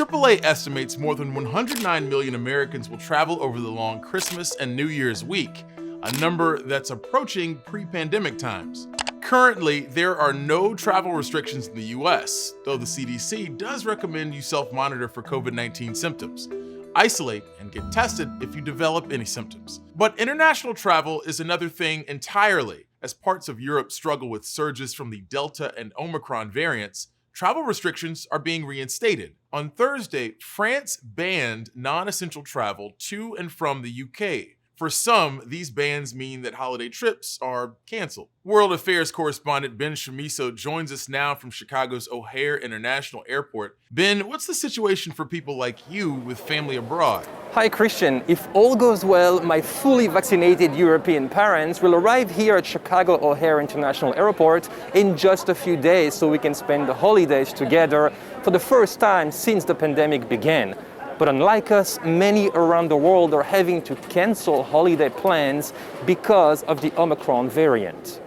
AAA estimates more than 109 million Americans will travel over the long Christmas and New Year's week, a number that's approaching pre-pandemic times. Currently, there are no travel restrictions in the US, though the CDC does recommend you self-monitor for COVID-19 symptoms. Isolate and get tested if you develop any symptoms. But international travel is another thing entirely. As parts of Europe struggle with surges from the Delta and Omicron variants, travel restrictions are being reinstated. On Thursday, France banned non-essential travel to and from the UK. For some, these bans mean that holiday trips are canceled. World Affairs correspondent Ben Shamiso joins us now from Chicago's O'Hare International Airport. Ben, what's the situation for people like you with family abroad? Hi Christian, if all goes well, my fully vaccinated European parents will arrive here at Chicago O'Hare International Airport in just a few days so we can spend the holidays together for the first time since the pandemic began. But unlike us, many around the world are having to cancel holiday plans because of the Omicron variant.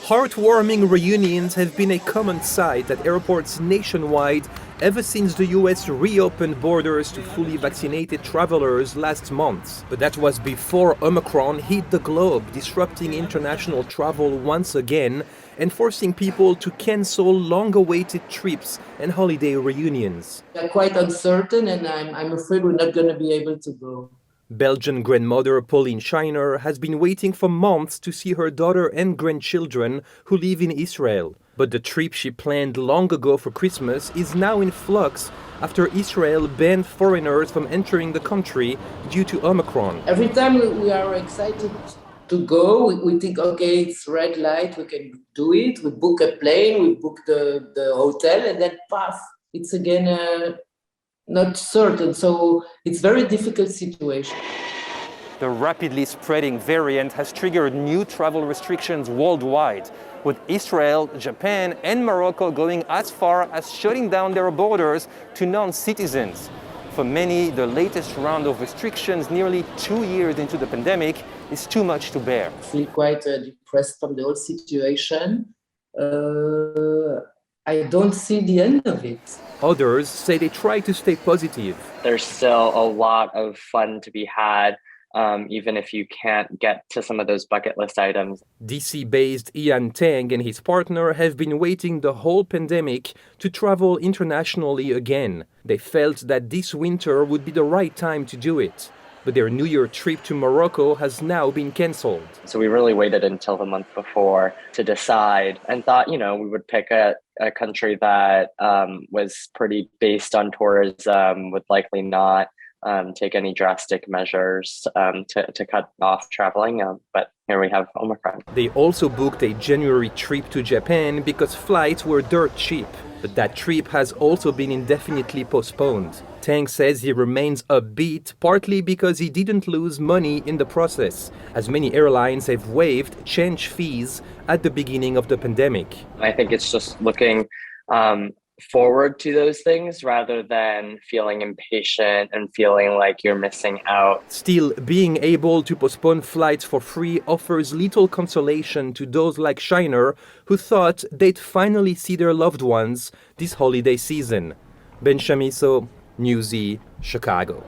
Heartwarming reunions have been a common sight at airports nationwide ever since the US reopened borders to fully vaccinated travelers last month. But that was before Omicron hit the globe, disrupting international travel once again and forcing people to cancel long-awaited trips and holiday reunions. They're quite uncertain, and I'm afraid we're not going to be able to go. Belgian grandmother Pauline Schreiner has been waiting for months to see her daughter and grandchildren who live in Israel. But the trip she planned long ago for Christmas is now in flux after Israel banned foreigners from entering the country due to Omicron. Every time we are excited to go, we think, okay, it's red light, we can do it. We book a plane, we book the hotel, and then paf, it's again not certain. So it's a very difficult situation. The rapidly spreading variant has triggered new travel restrictions worldwide, with Israel, Japan, and Morocco going as far as shutting down their borders to non-citizens. For many, the latest round of restrictions, nearly 2 years into the pandemic, is too much to bear. I feel quite depressed from the whole situation. I don't see the end of it. Others say they try to stay positive. There's still a lot of fun to be had, even if you can't get to some of those bucket list items. DC-based Ian Tang and his partner have been waiting the whole pandemic to travel internationally again. They felt that this winter would be the right time to do it. But their New Year trip to Morocco has now been cancelled. So we really waited until the month before to decide and thought, we would pick a country that was pretty based on tourism, would likely not take any drastic measures to cut off traveling. But here we have Omicron. They also booked a January trip to Japan because flights were dirt cheap. But that trip has also been indefinitely postponed. Tang says he remains upbeat, partly because he didn't lose money in the process, as many airlines have waived change fees at the beginning of the pandemic. I think it's just looking forward to those things rather than feeling impatient and feeling like you're missing out. Still, being able to postpone flights for free offers little consolation to those like Shiner who thought they'd finally see their loved ones this holiday season. Ben Shamiso, Newsy, Chicago.